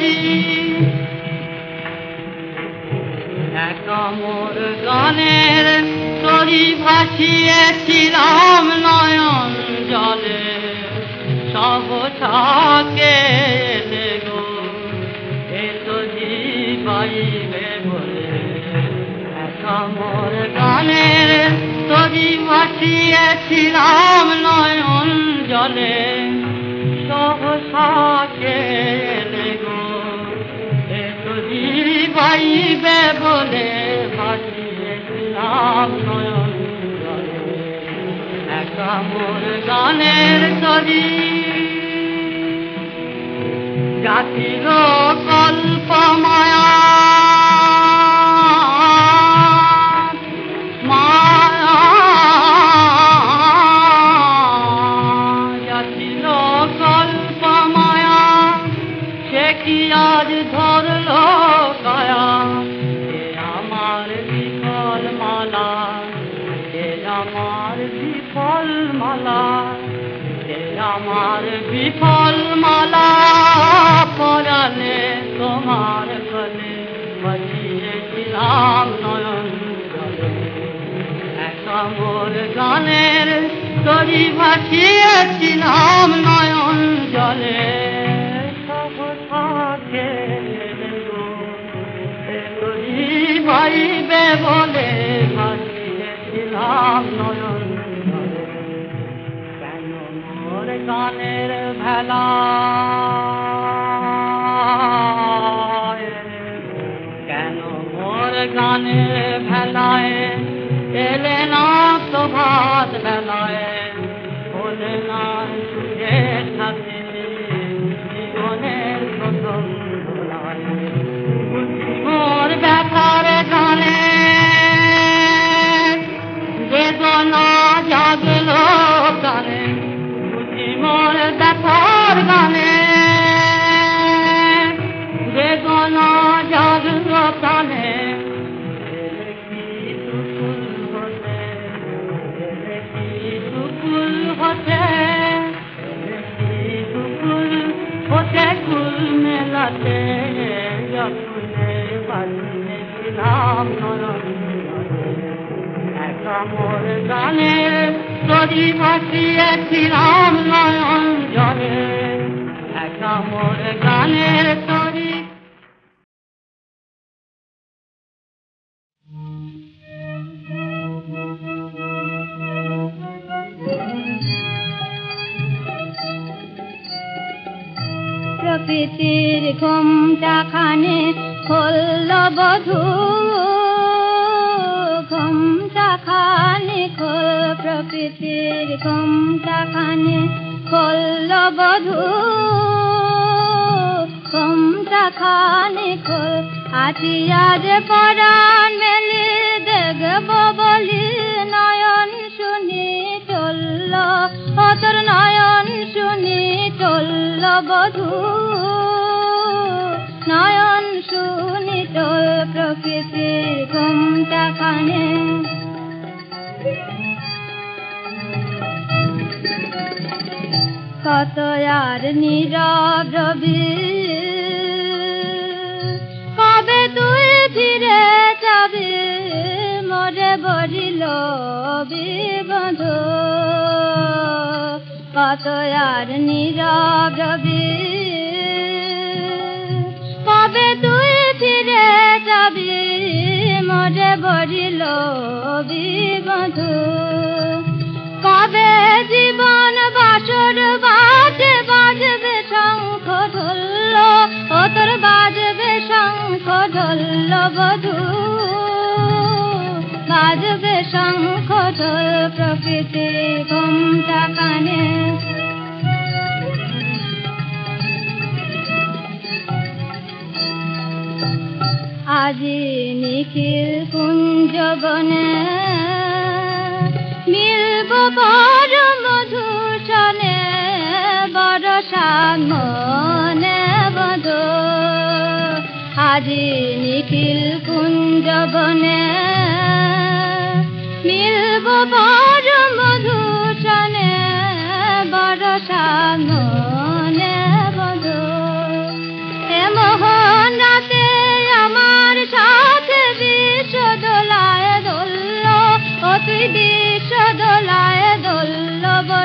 তরি একামর গানের তরি ভাসিয়েছিলাম নয়ন জলে সহসাকে এলে গো এ তরি পাইবে বলে একামর গানের তরি ভাসিয়েছিলাম নয়ন জলে সহসাকে এলে গো এ তরি পাইবে বলে ভাসিয়েছিলাম নয়ন জলে একামর গানের তরি জাতির কল্প মায়া মায়া জাতির কল্প মায়া সে কি আজ ধরল কায়া এ আমার বিফল মালা এ আমার বিফল মালা এ আমার বিফল মালা পরালে তোমার গলে বাজিয়েছিলাম নয়ন জলে একামর গানের তরি ভাসিয়েছিলাম নয়ন জলে সহসাকে এলে গো এ তরি পাইবে বলে ভাসিয়েছিলাম নয়ন জলে কেন মোর গানের ভেলা কেন মোর গানের ভেলায় এলে না তো ভাত বেলায় বলে না সুখের সাথে জীবনের প্রথম ভোলায় মোর ব্যথার গানে বেদনা জাগলো গানে মোর ব্যথার গানে বেদনা জাগলো গানে দুকুল হতে কুল মেলাতে বাজিয়েছিলাম নয়ন একামর গানের তরি ভাসিয়েছিলাম নয়ন জলে একামর গানের তরি প্রকৃতির ঘুমটা খানে খোল বধূ ঘুমটা খানে খোল প্রকৃতির ঘুমটা খানে খোল বধূ ঘুমটা খানে খোল আজি আজ পরাণ মেলে দেখব বলি নয়ন শুনি চলল তোর নয়ন শুনি চলল বধূ নয়ন শুনি চল প্রকৃতির ঘুমটা খানে কত আর নীরব রবি কবে তুই ফিরে যাবি মোরে বলিল বিবন্ধ কত আর নীরব রবি কবে তুই ফিরে যাবি মোরে বলিল বিবন্ধ কবে জীবন বাসর বাজে বাজবে শঙ্খ ঢোল ও তোর বাজবে শঙ্খ ঢোল বধূ বাজবে শঙ্খ ঢোল প্রকৃতি ঘুমটা কানে আজি নিখিল কুঞ্জ বনে মিলব বড় মধুসনে বরষা মনে বধ আজি নিখিল কুঞ্জ বনে মিলব বড় মধুসনে বরষা মনে বধ এ মোহ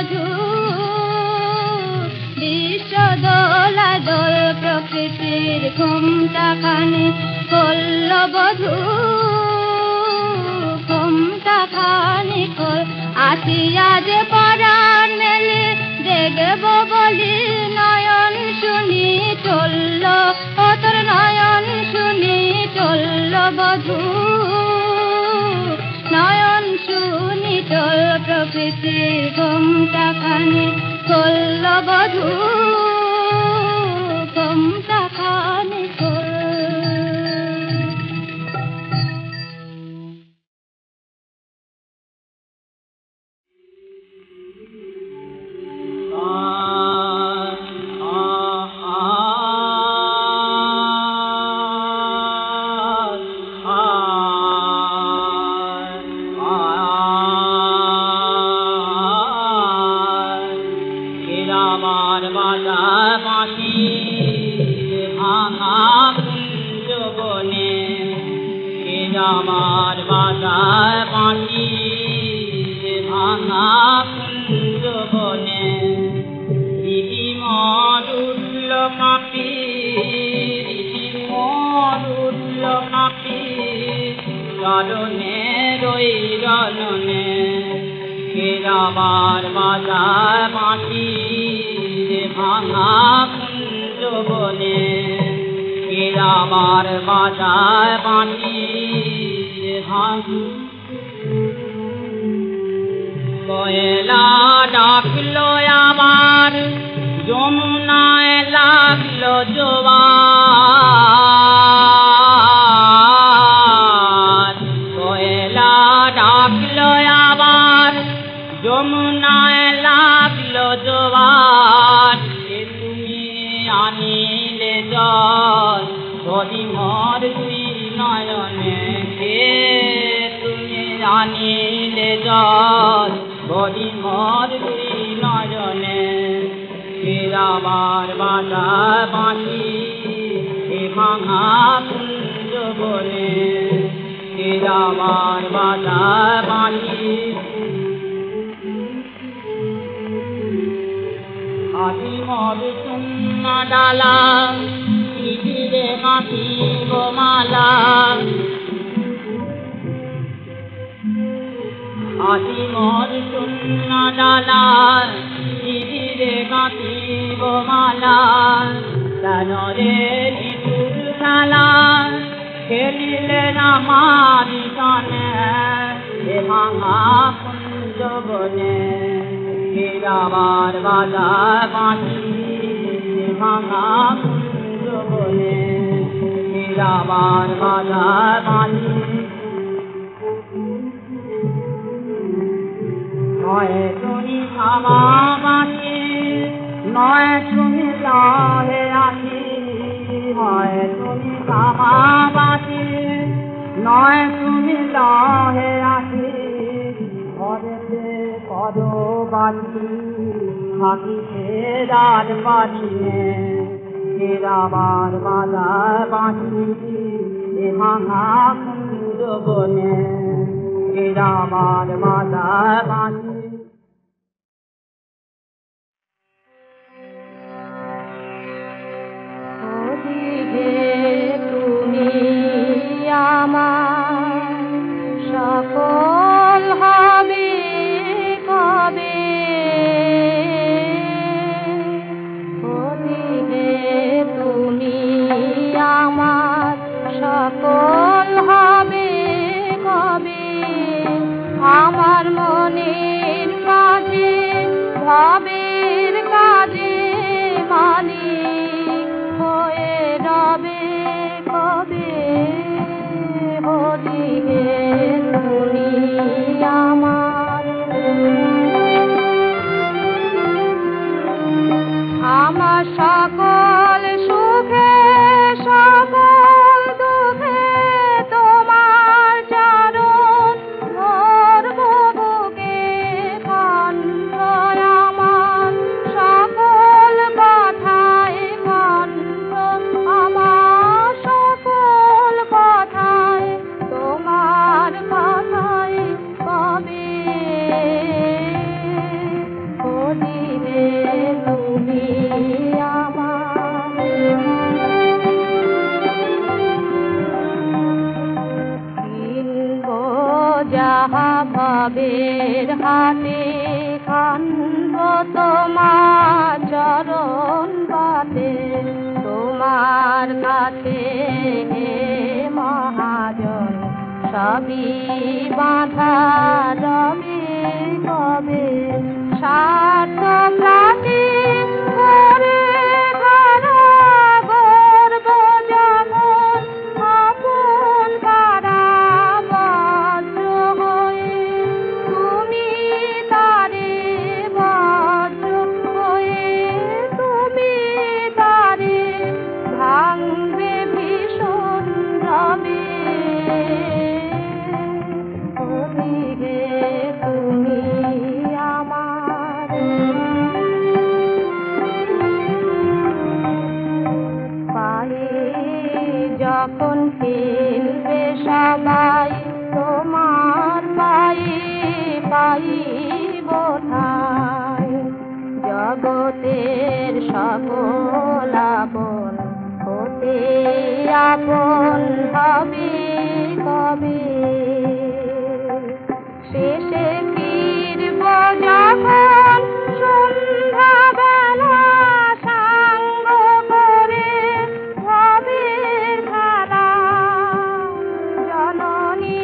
বধূ বিশ্ব দোলায় দোল প্রকৃতির ঘুমটাখানি করল বধূ ঘুমটাখানি কর আসিয়া যে পরাণ মেলে দেখব বলি নয়ন শুনি চলল ও তোর নয়ন শুনি চলল বধূ নয়ন শুনি চল প্রকৃতির ঘুমটাখানি করল বধূ ঘুমটাখানি কর আমার বাজার পাখি ভাঙা কুঞ্জ বনে দিদি মরুল কাপি দিদি মরুল কাপি রণে রই রণনে কেরাবার বাজার পাখি ভাঙা কুঞ্জ বনে কেরাবার বাজার পাখি কয়লা ডাকলো আবার যমুনায় লাগলো জোয়ার কয়লা ডাকলো আবার যমুনায় লাগলো জোয়ার তুমি আনিলে জল বদি মর দুই নয়নে তুমি আনিলে জল বদি মর দুই নয়নে কেরাবার বাজার বাঁশি এ ভাঙা কুঞ্জ বনে কেরাবার বাজার বাঁশি আদি মর শূন্য ডালা শিবিরে কাঁথিব মালা আদি মর শূন্য ডালা শিবিরে কাঁথিব মালা কেন রে নিতুর খেলা খেলিলে না মারি কানে এ ভাঙা কুঞ্জ বনে কেরাবার বাজার বাঁশি ভাঙা কুঞ্জ বনে কেরাবার বাজার বাঁশি নয় তুমি খামা বাঁশি নয় তুমি লহে আসি হয় তুমি খামা বাঁশি নয় তুমি লহে আসি ঘরেতে করো বাঁশি থাকিতে রাত বাজিনে কেরাবার বাজার বাঁশি এ ভাঙা কুঞ্জ বনে কেরাবার বাজার বাঁশি তুমি আমার সকল হবে কবে তুমি আমার সকল হবে কবে আমার মনের ভবের হাতে কান্দ তোমার চরণ পাতে, তোমার কাছে হে মহাজন সবই বাঁধা রবে কবে, স্বার্থ প্রাণী করে ধরা গর্ব যেমন আপন কারাবদ্ধ হয়ে, তুমি তারে বজ্র হয়ে, তুমি তারে ভাঙবে ভীষণ রবে। ওদিকে তুমি আমার পায়ে যখন ফেলবে সবাই, তোমার পায়ে পাইব ঠাঁই, জগতের সকল আপন হতে আপন হবে কবে, শেষে ফিরব যখন সন্ধ্যা বেলা সাঙ্গ করে ভবের খেলা, জননী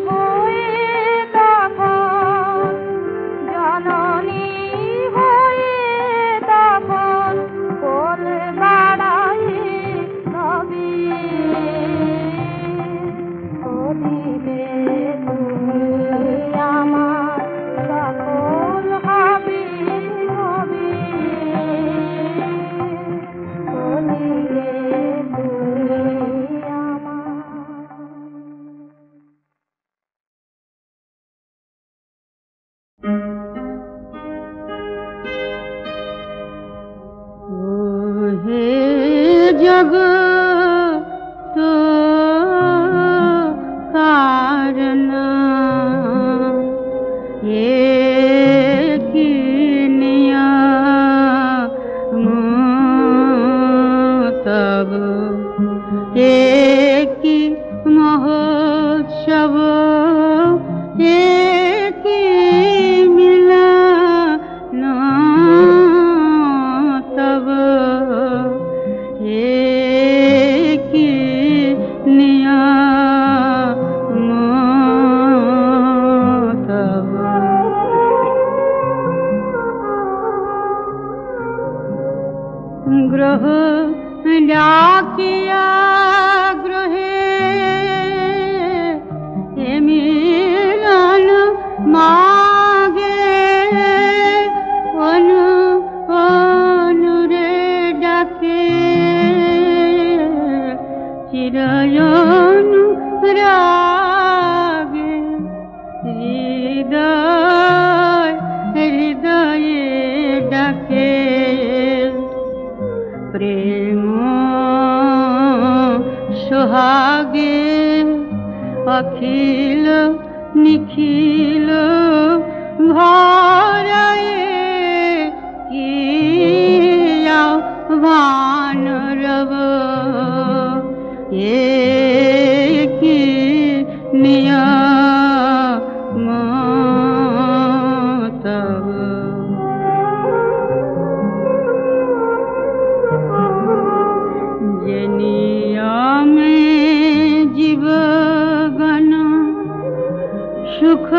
হয়ে তখন, জননী হয়ে তখন কোল বাড়ায়ে রবে। ওদিকে তুমি আমার সকল হবে হবে, ওদিকে তুমি আমার। হে জগত কারণ একি নিয়ম তব, একি মহোৎসব, একি মিলন তব, একি নিয়ম তব। গ্রহ ডাকিয়া গ্রহে এ মিলন মাগে, অনু অনুরে ডাকে চিরয়নুরাগে, হৃদয় হৃদয়ে ডাকে প্রেম সোহাগে, অখিল নিখিল ভরায়ে কি আহ্বান রব, একি নিয়ম তব। যে নিয়মে জীবগণ সুখ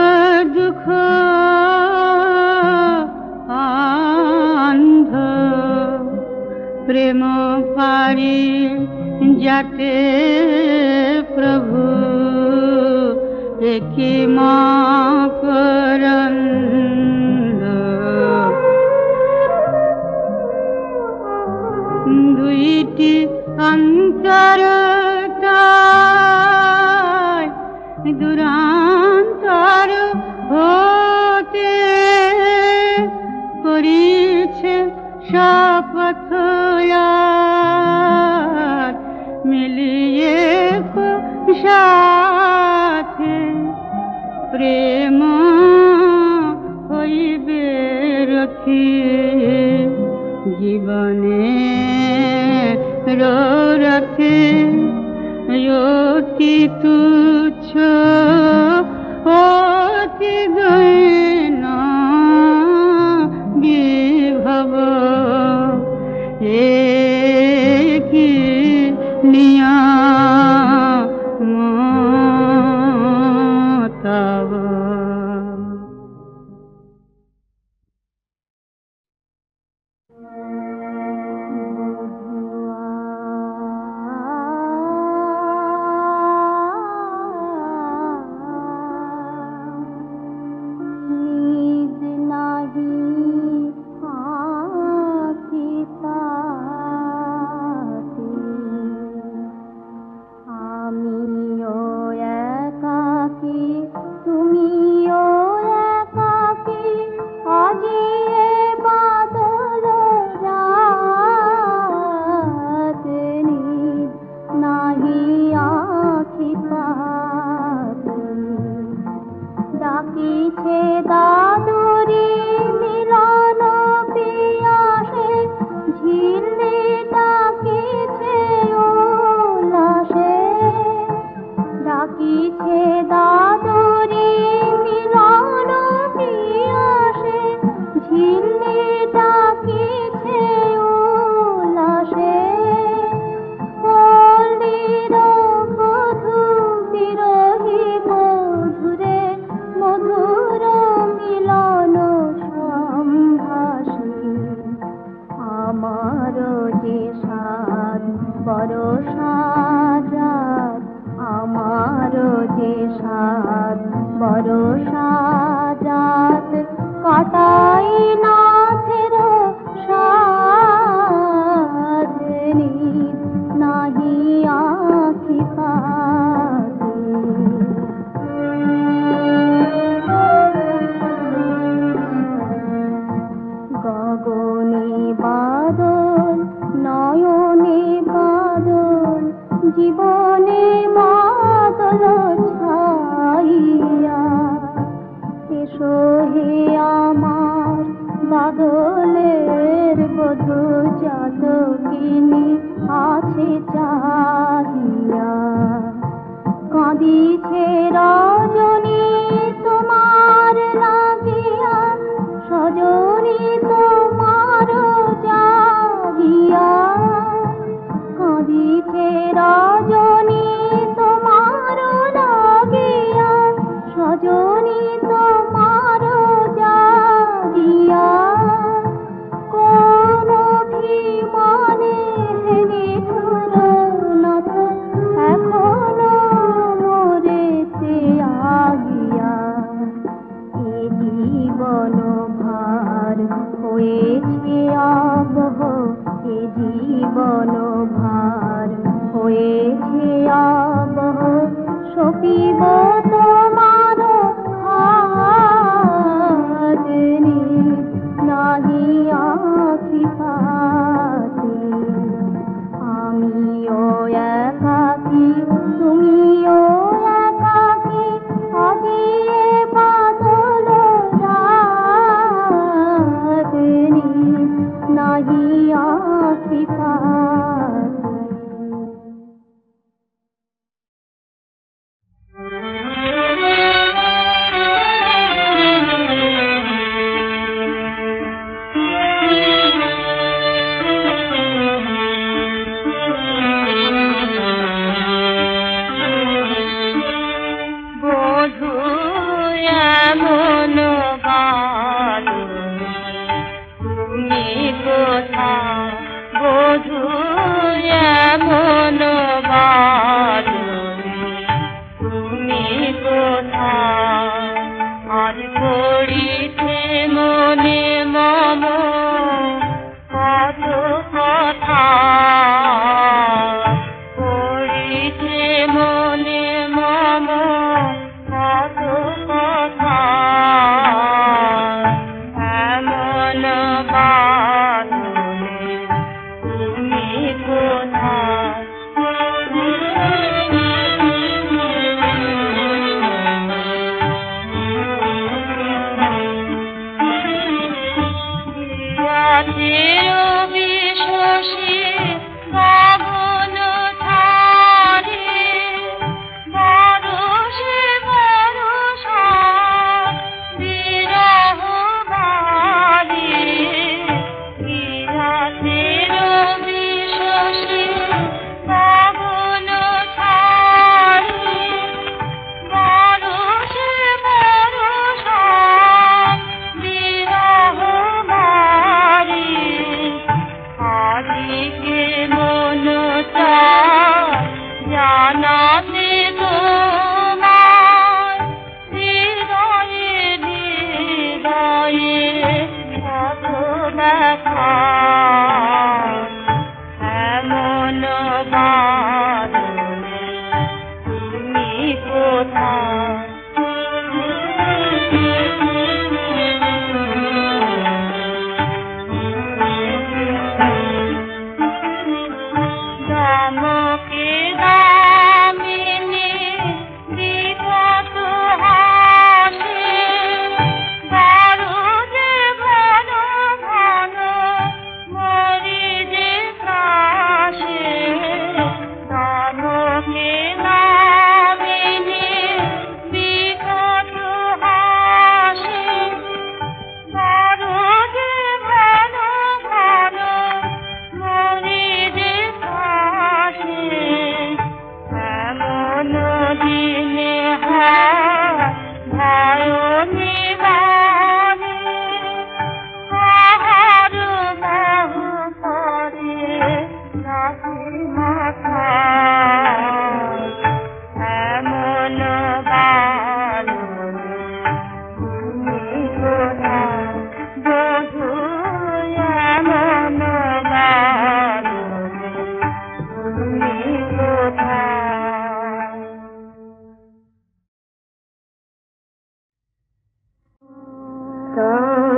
দুঃখ আন্ধ, প্রেম পারি যাতে প্রভু একি মকরন্দ, দুইটি অন্তর দুরান্তর হতে করিছে শপথ মিলিয়ে সাথে, প্রেম হইবে রথি জীবনে রথে, অতি তুচ্ছ অতি কি গয়না বিভব এ কি নিয়ামতব।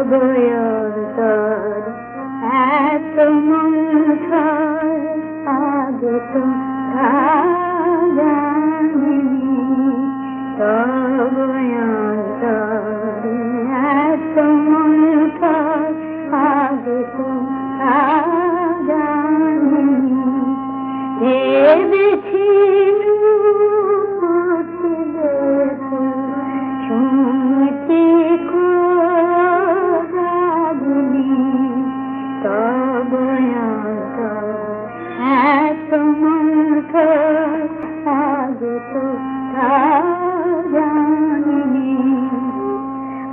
অন্তর এত মন খায় আগে তো জানিনি তব অন্তর এত মন খায় আগে তো জানিনি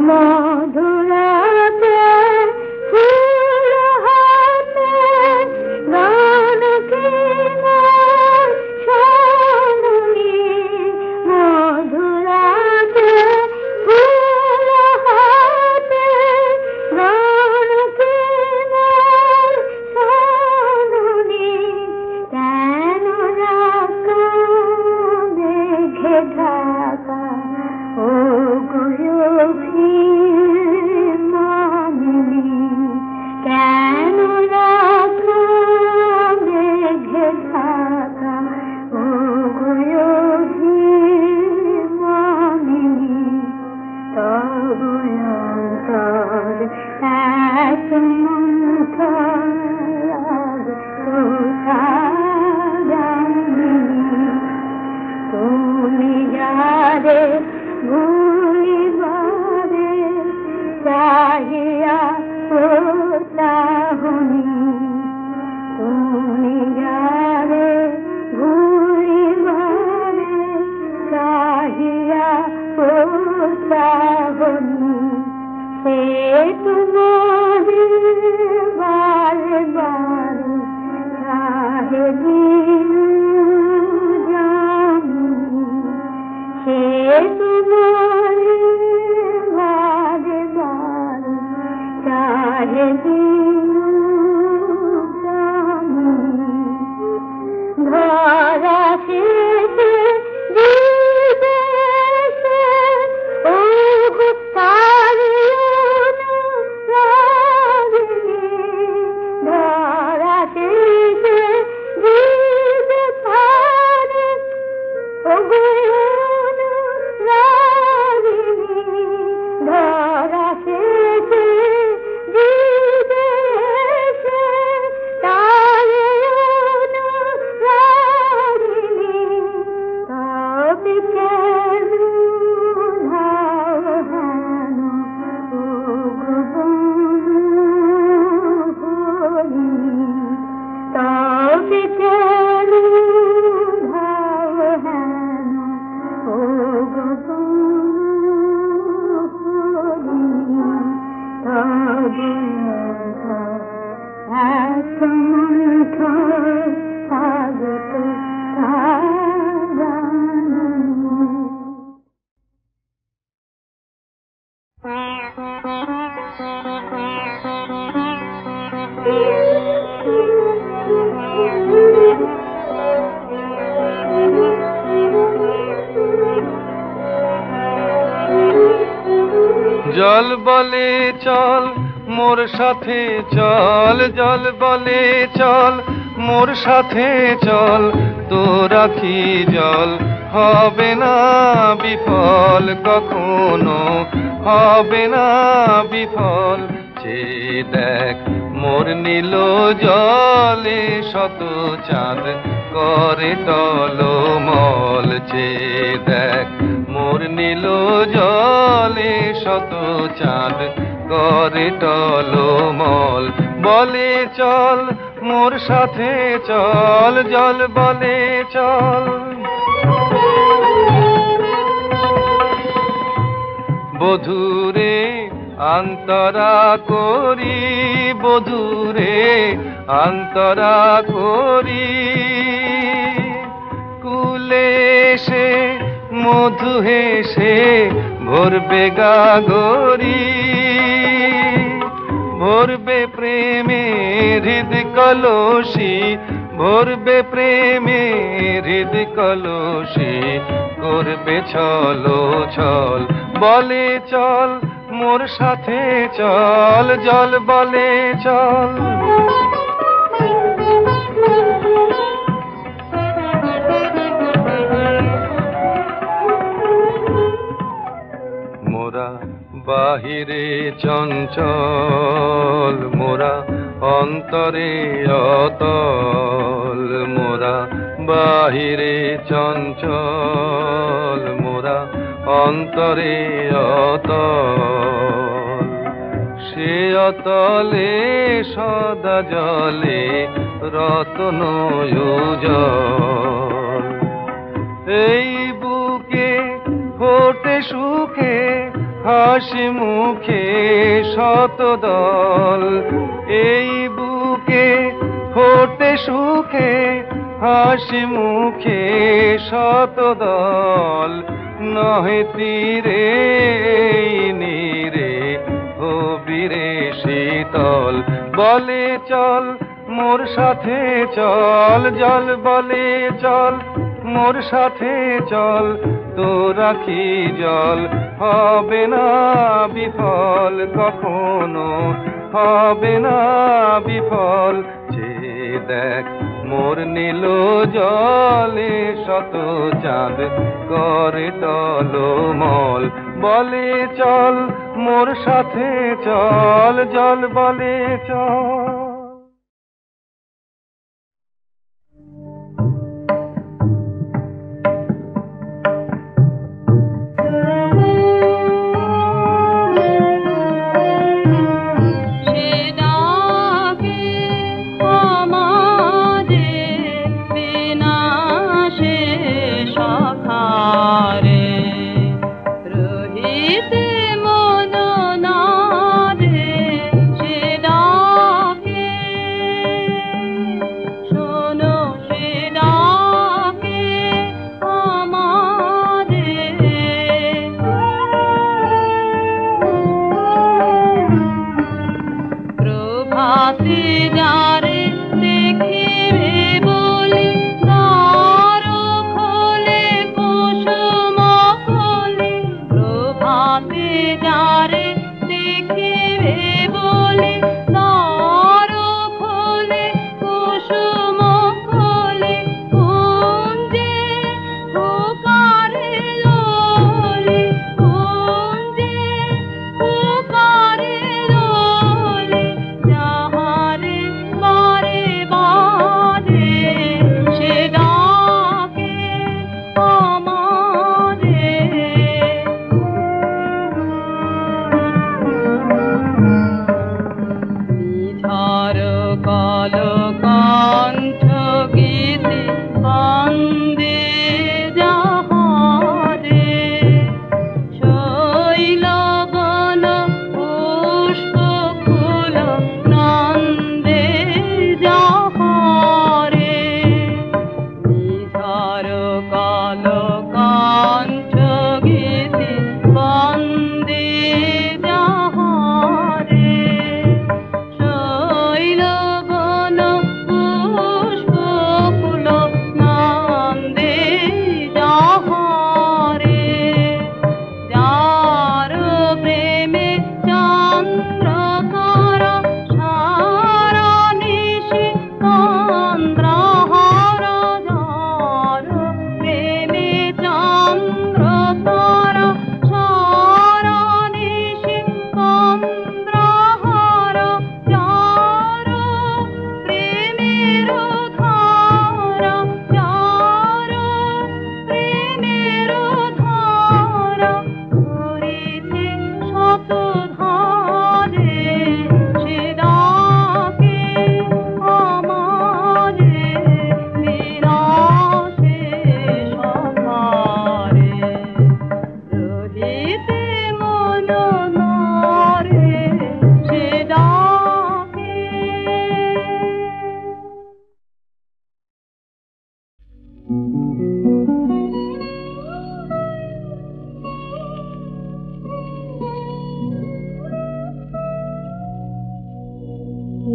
মধুরাতে ফুল হাতে গান কিনার শোনি মধুরাতে ফুল হাতে গান কিনার শোনি কেন রাখা মেঘে ঢাকা ও গুরুভি মানিনি কেন রাখা মেঘে ঢাকা ও গুরুভি মানিনি তব অন্তর এক মন খায় জানিনি তুমি যারে ভুলিবারে চাহিয়া প্রতাহনি তুমি যারে ভুলিবারে চাহিয়া প্রতাহনি সে তোমারে বারে বারে চাহে দিন সে তোমারে বারে বারে চাহে দিন ধরা শেষে বিদেশে ও ধরা শেষে বিদেশে ও ধরা শেষে বিদেশে তারে অনুরাগিনী তবে কেন ধান ও তবে কেন ধান ও জল বলে চল মোর সাথে চল জল বলে চল মোর সাথে চল তোরা কি জল হবে না বিফল কখনো হবে না বিফল যে দেখ মোর নীল জলে শত চাঁদ করে টলমল যে দেখ মোর নীল জলে শত চাঁদ করে টলমল বলে চল মোর সাথে চল জল বলে চল বধূরে অন্তরা করি বধূরে অন্তরা করি কুলে এসে মধু হেসে ভরবে গাগরি ভরবে প্রেমে হৃদ কলসি ভরবে প্রেমে হৃদ কলসি করবে ছলো ছল বলে চল মোর সাথে চল, জল বলে চল। মোরা বাহিরে চঞ্চল, মোরা অন্তরে অতল। মোরা বাহিরে চঞ্চল, মোরা অন্তরে অতল। সে অতলে সদা জলে রতন উজ্জ্বল। এই বুকে ফোটে সুখে হাসি মুখে শতদল। এই বুকে ফোটে সুখে হাসি মুখে শতদল। নহে তীরে নীরে হবিরে শীতল। বলে চল মোর সাথে চল, জল বলে চল। মোর সাথে চল, তো রাখি জল হবে না বিফল কখনো, হবে না বিফল। যে দেখ মোর নীল জলে শত চাঁদ করে টলমল। বলে চল মোর সাথে চল, জল বলে চল।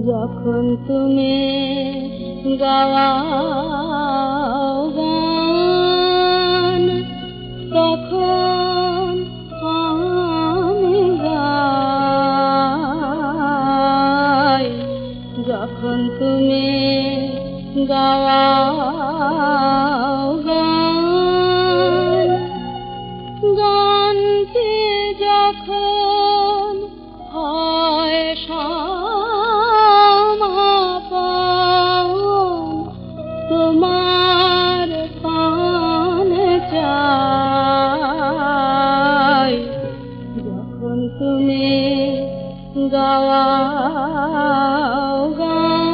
যখন তুমি গাও গান তখন আমি গাই। গাও গান গানকে যখন হয় সমাপন তোমার পান চাই যখন তুমি গাও গান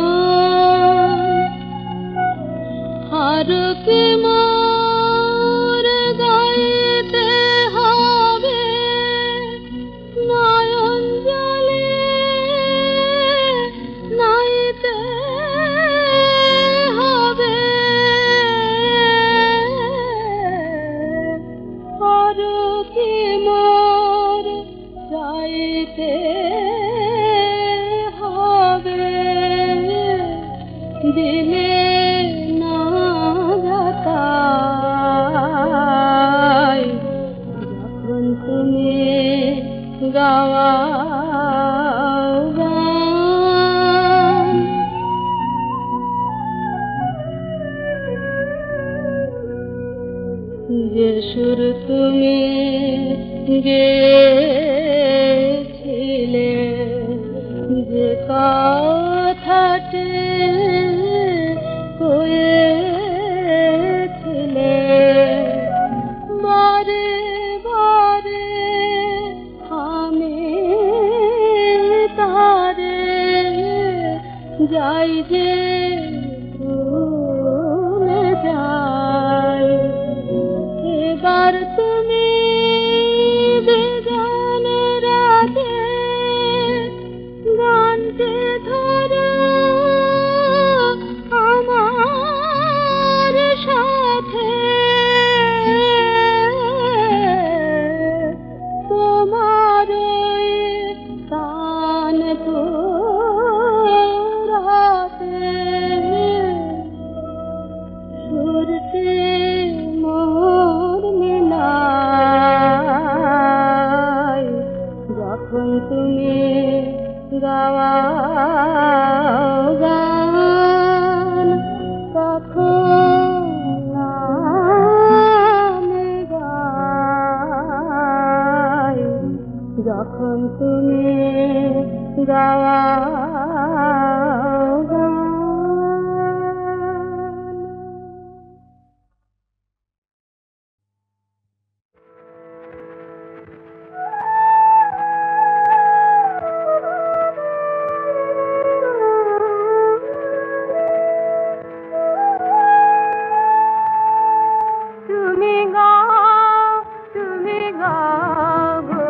হারকে মোর গাইতে হবে নয়ন জলে নাইতে হবে হারকে মোর গাইতে হবে দিলে না যাতাই যখন তুমি গাও গান যে সুর তুমি গেছিলে যে কথাটি কয়েছিলে বারে বারে আমি তারে যাই যে ভুলে যাই এবার তুমি বেজান রাতে গানকে ধরো আমার সাথে তোমার কান রাতে সুরতে মোর মিলাই যখন তুমি গাও গান তখন আমি গাই যখন তুমি গাও গান তুমি গাও গো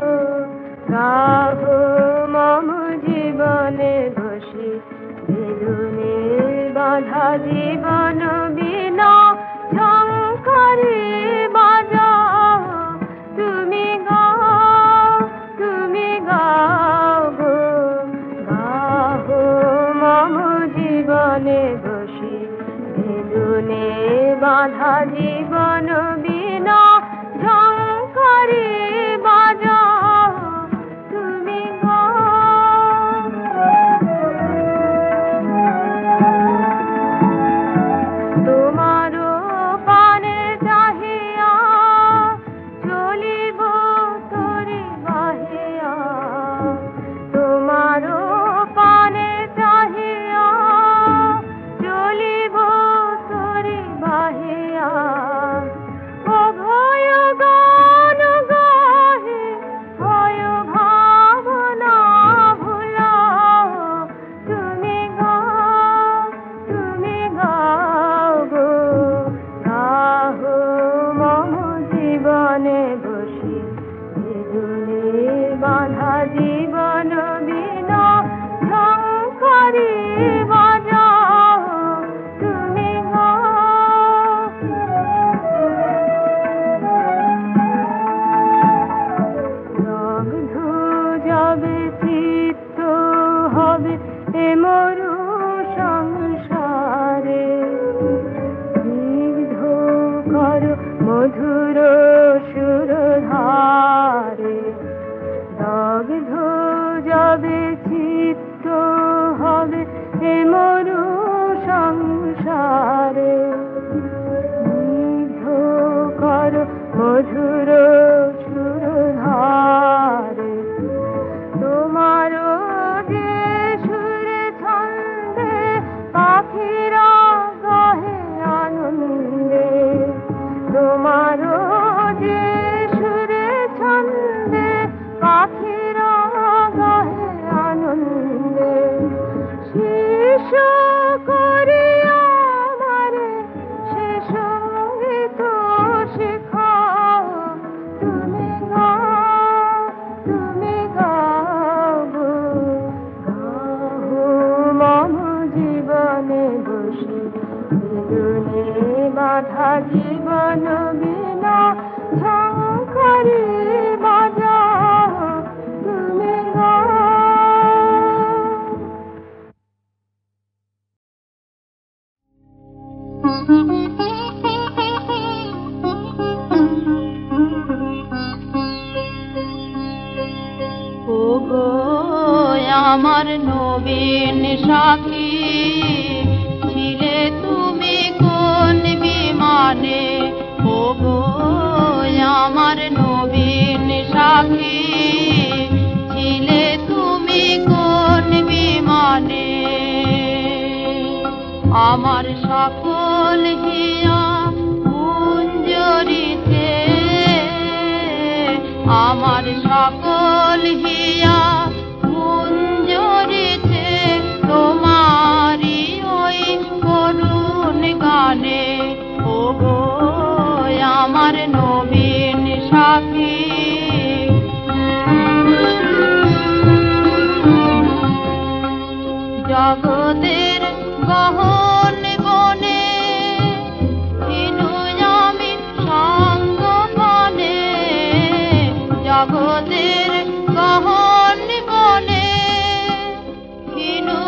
গাও মম জীবনে বসি বেলুনে বাঁধা জীবন বিনা ঝংকারে বাজাও তুমি গাও গো গাও মম জীবনে বসি বেলুনে বাঁধা জীবন বিনা ঝংকারে বাজাও তুমি তোমারও পানে চাহিয়া চলিব তোরে বাহিয়া তোমারও পানে চাহিয়া চলিব তোরে বাহিয়া অভয় গান গাহে ভয় ভাবনা ভুলাও তুমি গাও গো গাও মম জীবনে বসি বেদুনে বাঁধা জীবন বিনা ঝংকারে বাজাও তুমি দগ্ধ যাবে চিত্ত হবে এ মরু সংসারে স্নিগ্ধ কর মধুর সুরধারে দগ্ধ যাবে চিত্ত হবে এ মরু সংসারে ধারে স্নিগ্ধ কর মধুর সুর ধারে তোমারও যে সুরে ছন্দে পাখিরা গাহে আনন্দে তোমারও যে সুরে ছন্দে পাখিরা গাহে আনন্দে শিশু করে আমারে সে সঙ্গীত শেখাও তুমি গাও মম জীবনে বসে বেদনে বাধা জীবন বিনা শঙ্করী বাজাও তুমি গাও। ওগো আমার নবীন সাথী ছিলে তুমি কোন বিমানে ওগো আমার নবীন সাথী ছিলে তুমি কোন বিমানে আমার সকল হিয়া কুঞ্জরিতে আমার সকল হিয়া কুঞ্জরিতে তোমারি ওই করুণ গানে ওগো আমার নবীন সাথী জগতের গহন বনে কিনু আমি সঙ্গ বনে জগতের গহন বনে কিনু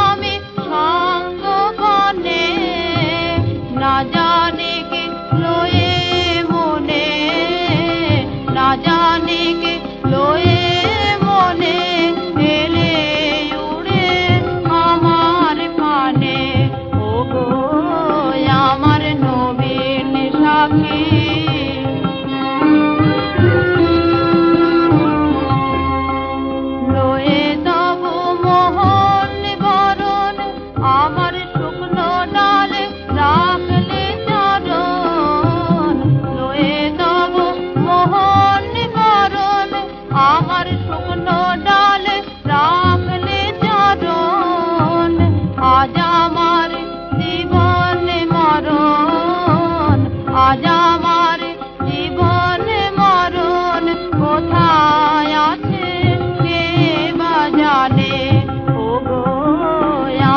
আমি সঙ্গ বনে না জানে কে লয়ে মনে না জানে কে লয়ে মনে এলে উড়ে আমার পানে ওগো আমার নবীন সাথী লয়ে তব মোহন বরণ আমার শুকনো ডালে রাখলে চরণ লয়ে তব মোহন বরণ আমার শুকনো ডালে রাখলে চরণ আজ আমার জীবন মরণ আজ আমার জীবন মরণ কোথায় আছে কে বা জানে ওগো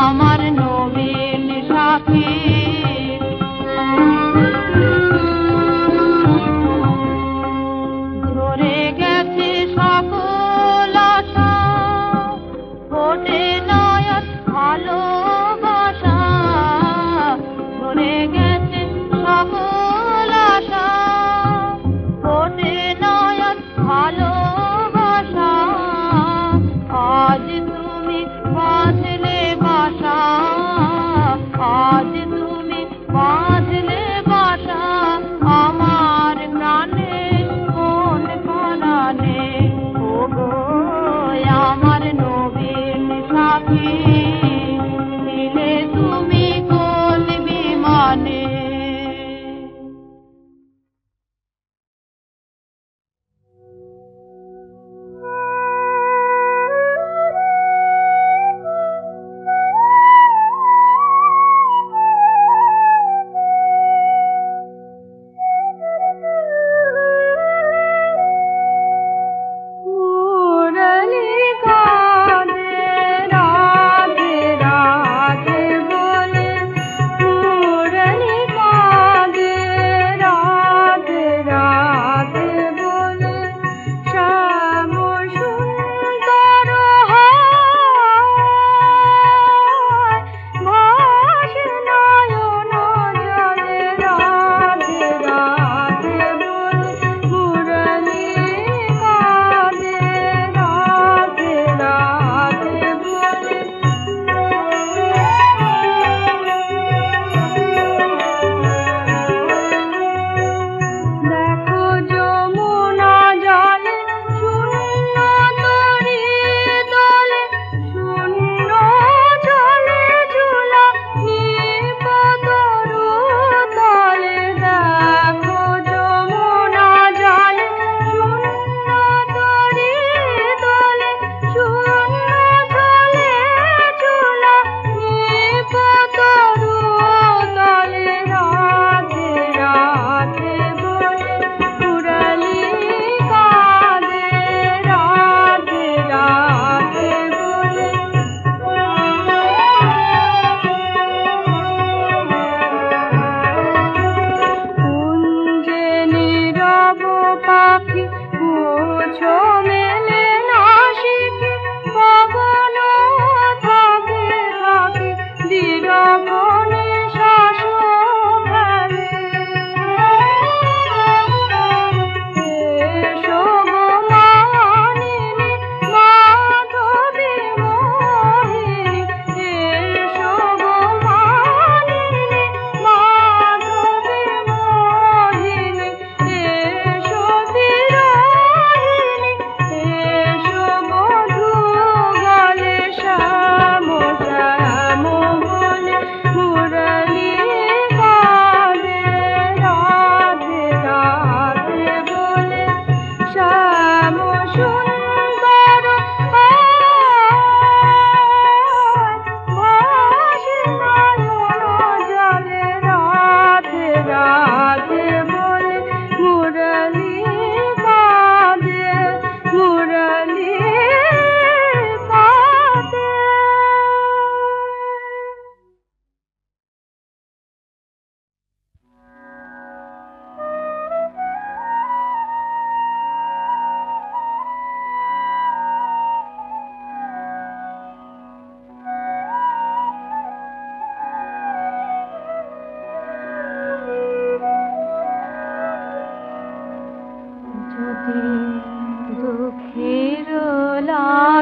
আমার নবীন সাথী ধরে গেছে সকল আশা ফোটে নয়ন ভালোবাসা ধরে গেছে সকল আশা ফোটে নয়ন ভালোবাসা আজ তুমি বাঁধলে বাসা আজ তুমি বাঁধলে বাসা আমার প্রাণে কোন পরাণে ওগো আমার নবীন সাথী ছিলে তুমি কোন বিমানে মুরলী কাঁধে রাধা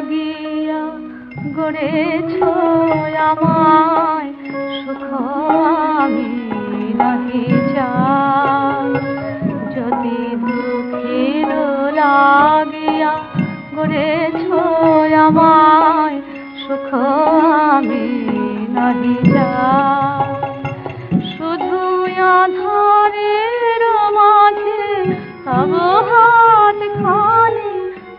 লাগিয়া গড়েছ আমায় সুখ আমি নাহি চাই যদি দুঃখের লাগিয়া গড়েছ আমায় সুখ আমি নাহি চাই শুধু আধারের মাঝে তব হাত খানি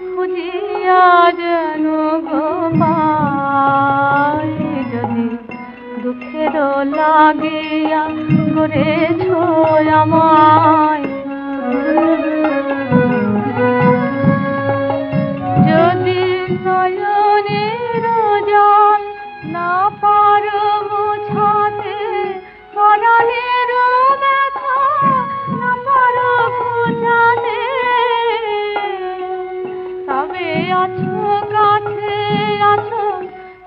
খুঁজিয়া যেন গো পাই যদি দুঃখের লাগিয়া গড়েছ আমায় যদি নয়নের জল না পারো মুছাতে পরাণের ব্যথা না পারো ঘুচাতে তবে আছো কাছে আছো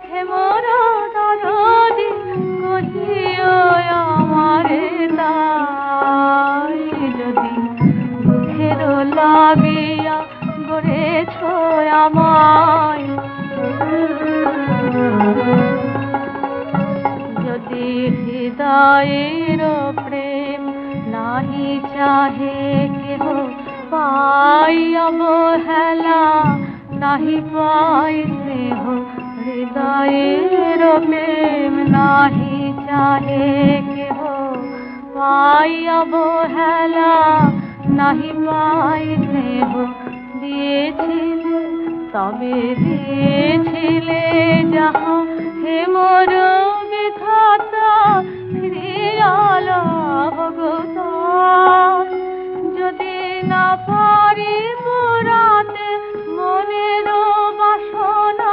হে মোর দরদি কহিও আমারে তাই যদি দুঃখের লাগিয়া গড়েছ আমায় যদি হৃদয়ের প্রেম নাহি চাহে কেহ পাই অবহেলা নাহি পাই স্নেহ হৃদয়ের প্রেম নাহি চাহে কেহ পাই অবহেলা নাহি পাই স্নেহ দিয়েছিলে তবে দিয়েছিলে যাহা হে মোর বিধাতা ফিরিয়া লাভ গো যদি না পারি পুরাতে মনের বাসনা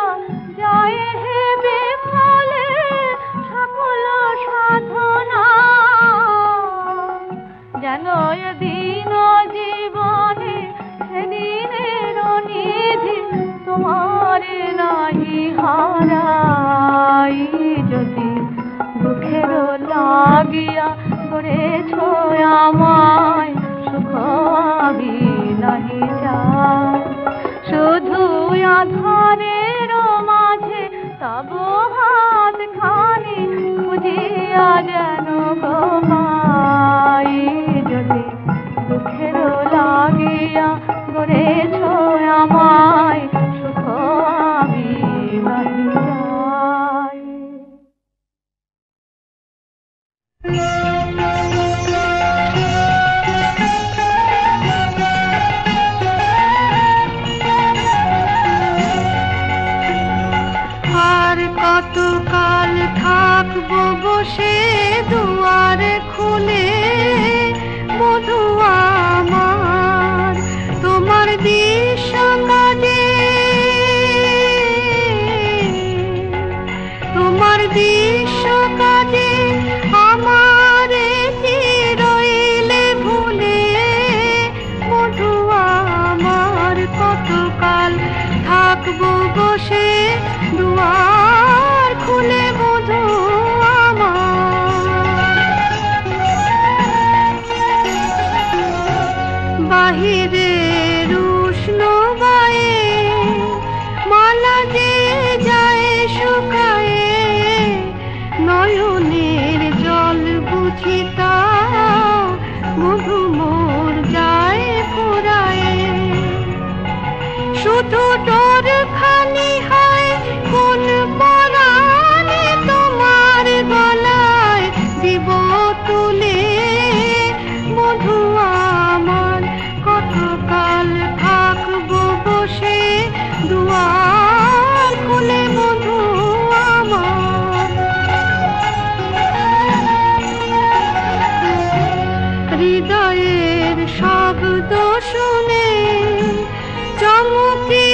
যায় হে বিফলে সকল সাধনা যেন এদিন জীবনে সেদিনের নিধি তোমার নাহি হারাই যদি দুঃখের লাগিয়া করেছ আমায় সুখ আমি নাহি চাই শুধু আধারের মাঝে তব হাত খানি খুঁজিয়া যেন গো পাই যদি দুঃখের লাগিয়া গড়েছ আমায় সুখ আমি নাহি চাই আর কতকাল থাকবো বসে দুয়ারে খুলে বধূ আমার তোমার দৃশ্য কাজে তোমার দৃশ্য কাজে আমার চিরইলে ভুলে বধূ আমার কতকাল থাকবো বসে দুয়ার খুলে বধূ বাহিরের উষ্ণ বায়ে মালা যে যায় শুকায়ে নয়নের জল বুঝিতা মধু মোর যায় ফুরায়ে শুধু ডোর খানি হয় কোন পরাণে তোমার গলায় দিব তুলে মধু আমার কতকাল থাকবো বসে দুয়ার খুলে বধূ আমার হৃদয়ের শব্দ শুনে চমকে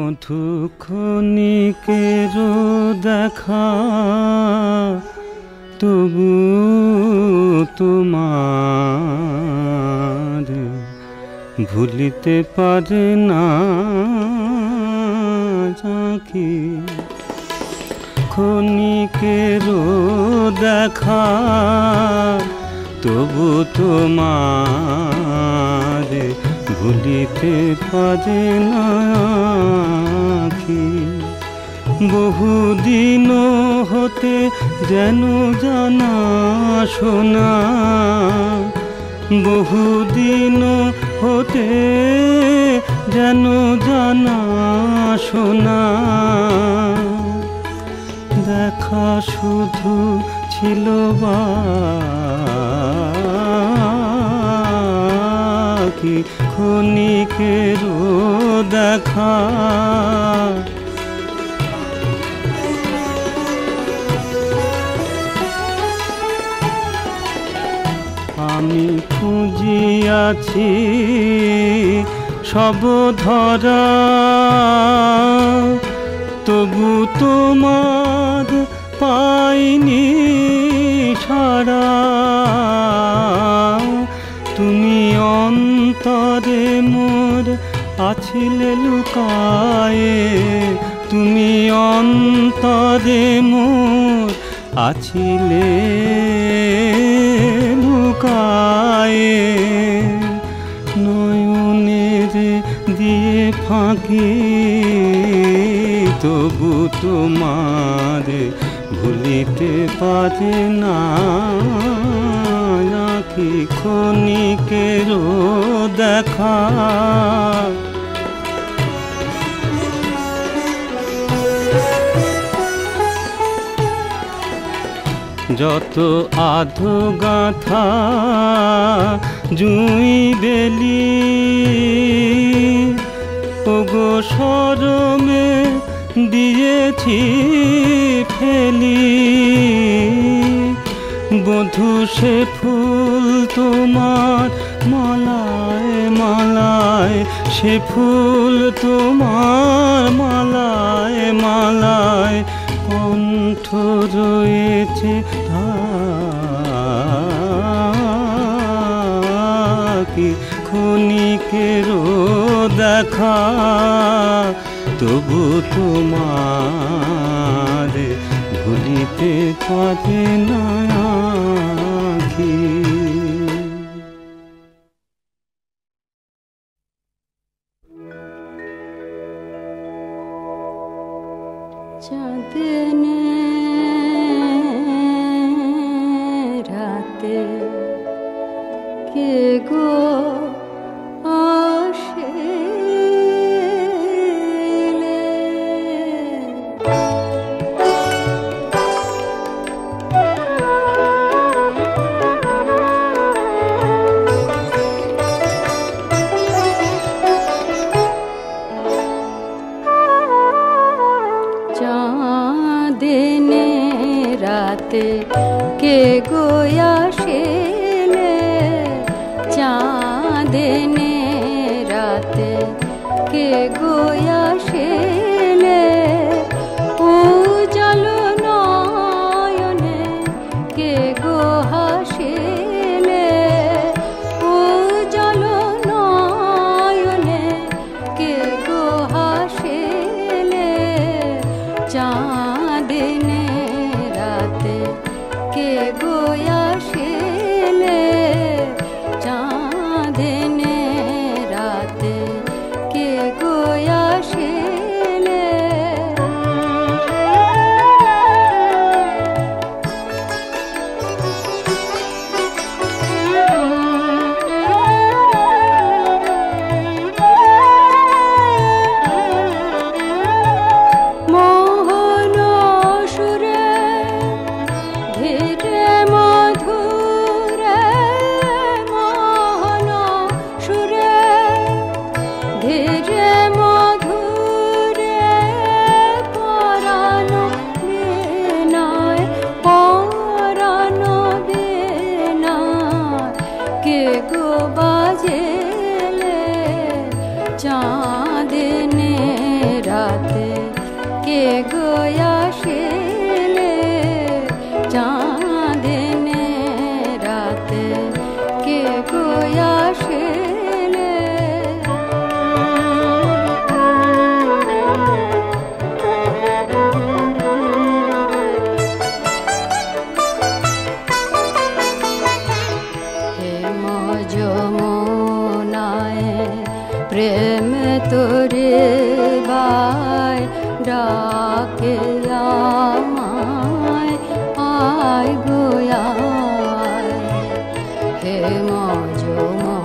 মধুক্ষণিকের দেখা তবু তোমার ভুলিতে পারে না আঁখি। ক্ষণিকের দেখা তবু তোমার ভুলিতে পারে না আঁখি। বহুদিন হতে যেন জানা শোনা, বহুদিন হতে যেন জানা শোনা, দেখা শুধু ছিল বাকি ক্ষণিকের দেখা। আমি খুঁজিয়াছি সব ধরা, তবু তোমার পাইনি সারা। তুমি অন্তরে মোর আছিলে লুকায়ে, তুমি অন্তরে মোর আছিলে লুকায়ে। নয়নের দিয়ে ফাঁকি তবু তোমার ভুলিতে পারে না আঁখি। ক্ষণিকের দেখা যত আধো গাঁথা জুঁই বেলি, ওগো শরমে দিয়েছি ফেলি। বধূ সে ফুল তোমার মালায় মালায়, সে ফুল তোমার মালায় মালায় কণ্ঠ রয়েছে ঢাকি। ক্ষণিকের দেখা তবু তোমার ভুলিতে পারে না আঁখি। চাঁদনে রাতে কে গো চাঁদনে রাতে কে গোয়া শেলে, চাঁদনে রাতে কে গোয়া শেলে। উজ্জ্বল নয়নে কে গো হাসিলে, উজ্জ্বল নয়নে কে গো হাসিলে। চাঁদনে রাতে কে গোয়া শেলে, চাঁদনে রাতে কে গোয়া শেলে। মোহন কে গোয়াশিলে চাঁদিনে রাতে কে গোয়াশিলে প্রেম তোরে বাই ডাকে আমায় আয় গোয়ায় হে মজমনায়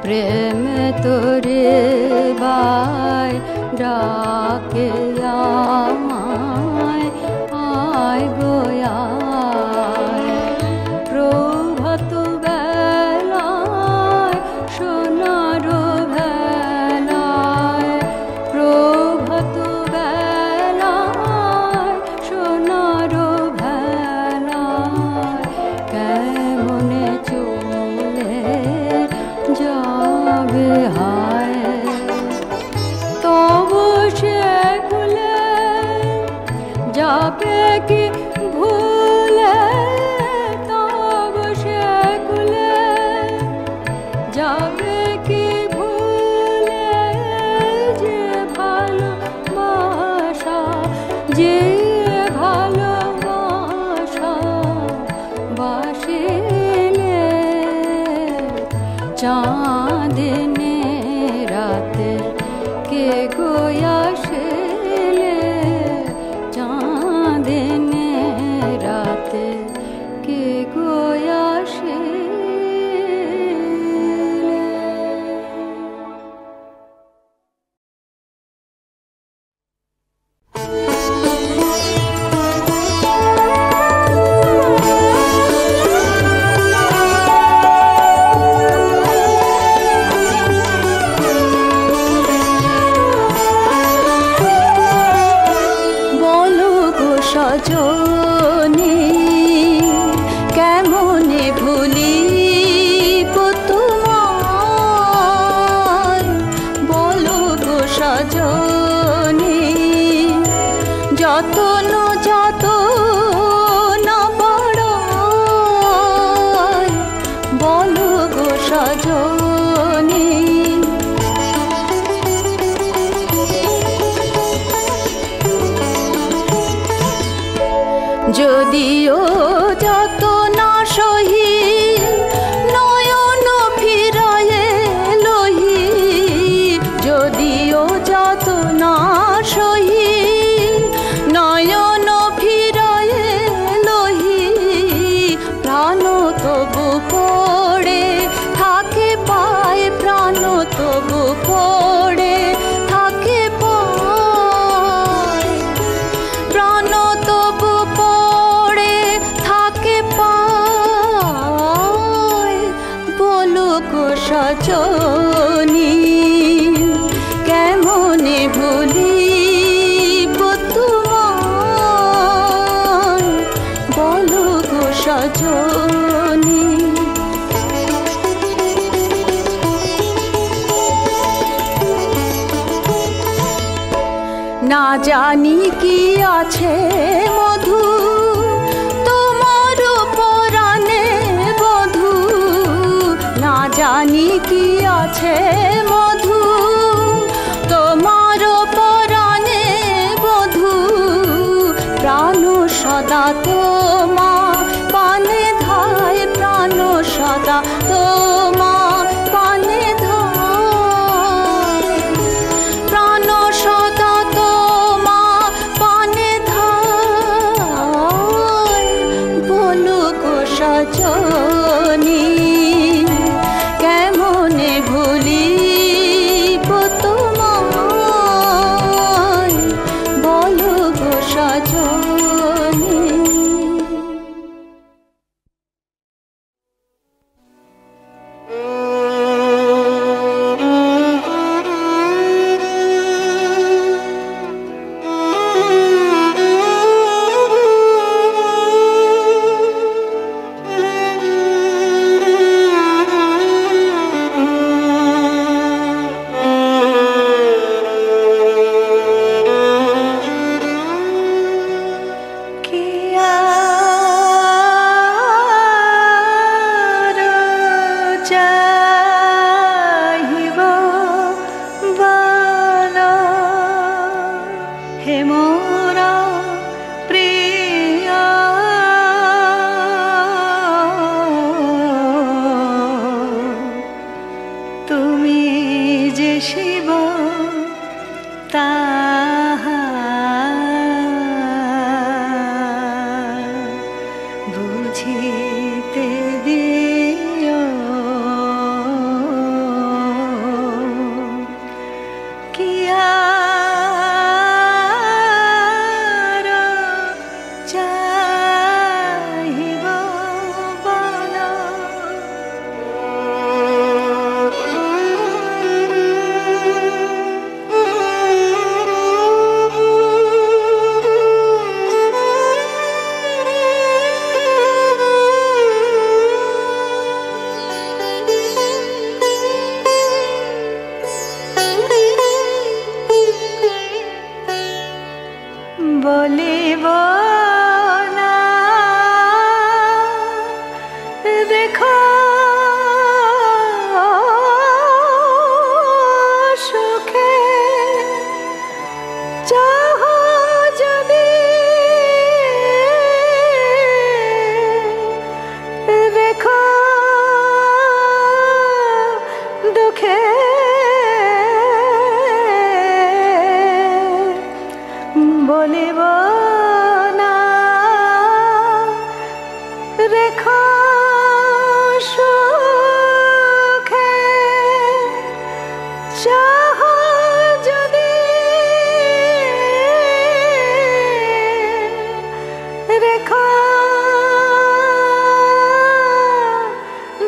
প্রেম তোরে বাই ডাকে আমায় আয় গোয়ায় প্রভাত যাবে কি ভুলে তব সে কুলে যাবে কি ভুলে যে ভালোবাসা যে ভালোবাসা বাসিলে চাঁদিনে রাতে কে গোয়াশিলে চাঁদিনে রাতে কে গোয়াশিলে সজনী কেমনে ভুলিব তোমায় বলো গো সজনী যতন যতন বড়াই বলো গো সজনী যদিও যত না সহি নয়ন ফিরায়ে লহি যদিও যত না সহি নয়ন ফিরায়ে লহি প্রাণ তবু পড়ে থাকে পায় প্রাণ তবু পড়ে থাকে পায় প্রাণ তবু সজনী কেমনে ভুলিব তোমায় বলো গো সজনী না জানি কি আছে মধু তোমার পরাণে বধূ না জানি কি আছে মধু তোমার পরাণে বধূ প্রাণ সদা তোমা পানে ধায় প্রাণ সদা তোমা পানে ধায় প্রাণ সদা তোমা পানে ধায় বলো গো সজনী কেমনে ভুলিব তোমায় বলো গো সজনী হে মোরা প্রিয়া তুমি যে শিব তাহা বুঝিতে দিও কিয়া বলিব না দেখো সুখে চাহ যদি দেখো দুঃখে বলিব না রেখো সুখে চাহ যদি রেখো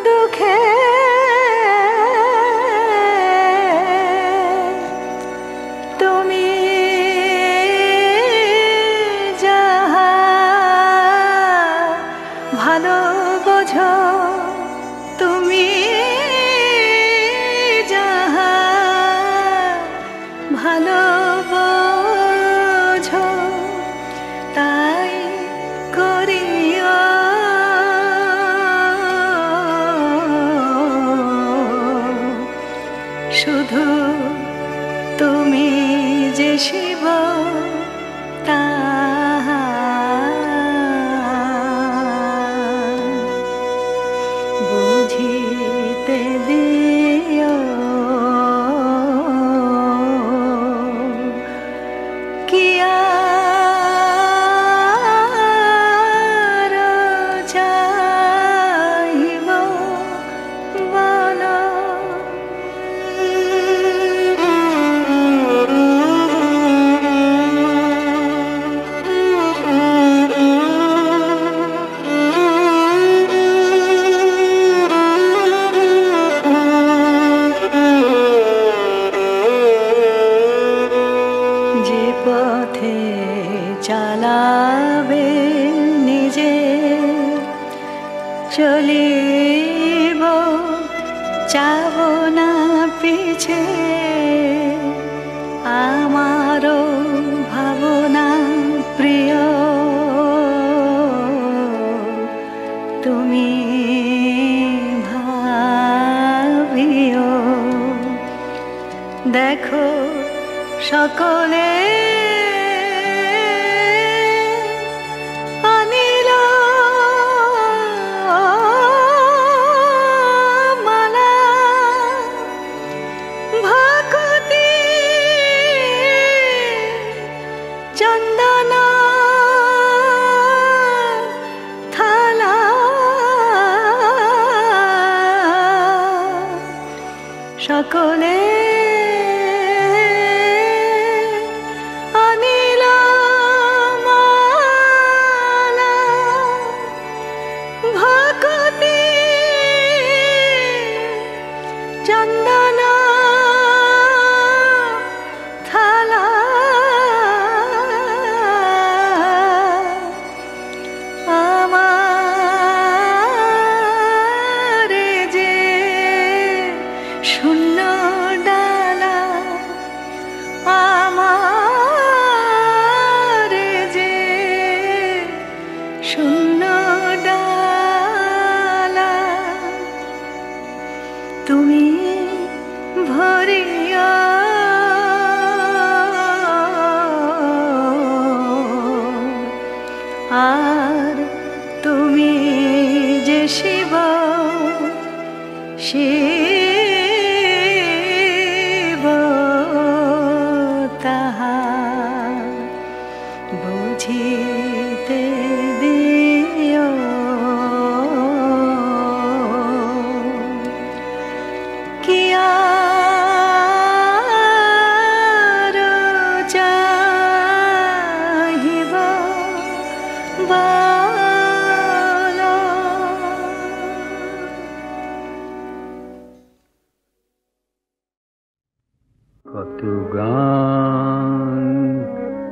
দুঃখে তুমি ভালো বোঝো তুমি যাহা ভালো বোঝো তাই করিও শুধু তুমি যে শিব তাহা বুঝিতে দিও কিয়া চাহিব বলো যে পথে চালাবে নিজে চলিব যাব না পিছে আমারও ভাবনা প্রিয় তুমি ভাবিও দেখো সকলে আনিল মালা ভকতি চন্দন থালা সকলে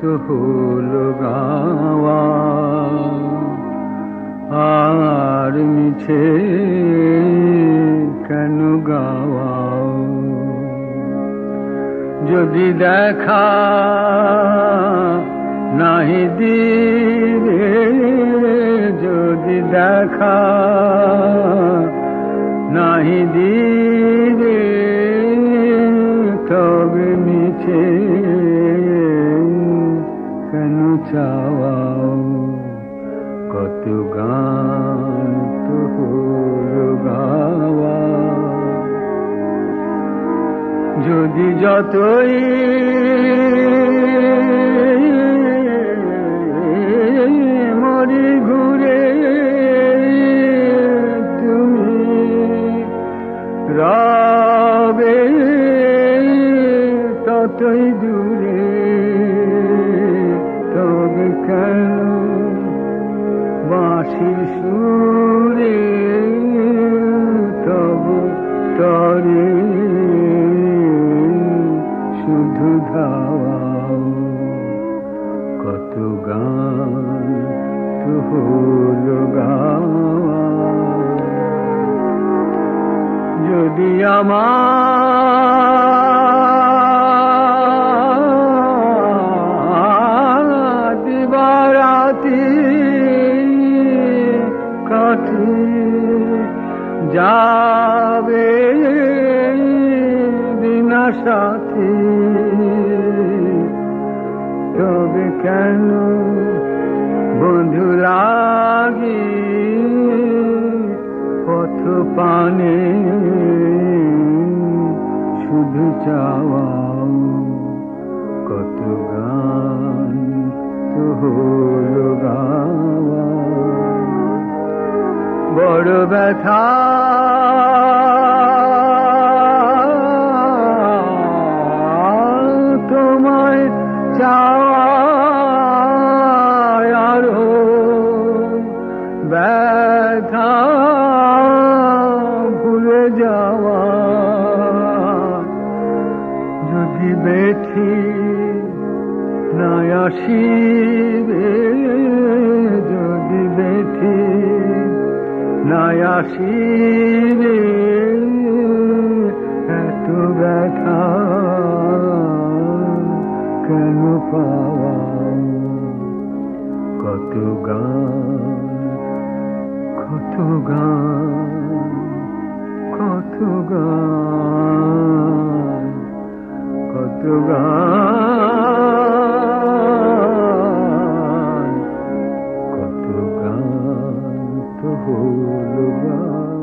তো হলো গাওয়া আর মিছে কেন গাওয়া যদি দেখা নাহি দিলে যদি দেখা নাহি দিলে তবে মিছে কেন চাওয়া কত গান তো হলো গাওয়া যদি যতই মরি ঘুরে তুমি রবে ততই দূরে তবে কেন বাঁশির সুরে তব তরে শুধু ধাওয়া কত গান তো হলো গাওয়া যদি আমার দিবারাতি কাটি যাবে বিনা সাথী তবে কেন বন্ধু লাগি পথ পানে শুধু চাওয়া কত গান তো হলো গাওয়া বড় ব্যথা তোমায় চাওয়া আরো ব্যথা ভুলে যাওয়া যদি বেঠি না আসিবে যদি বেঠি না আসিবে এত ব্যথা কেন পাওয়া কত গান কত গান কত গান কত গান কত গান তো হলো গান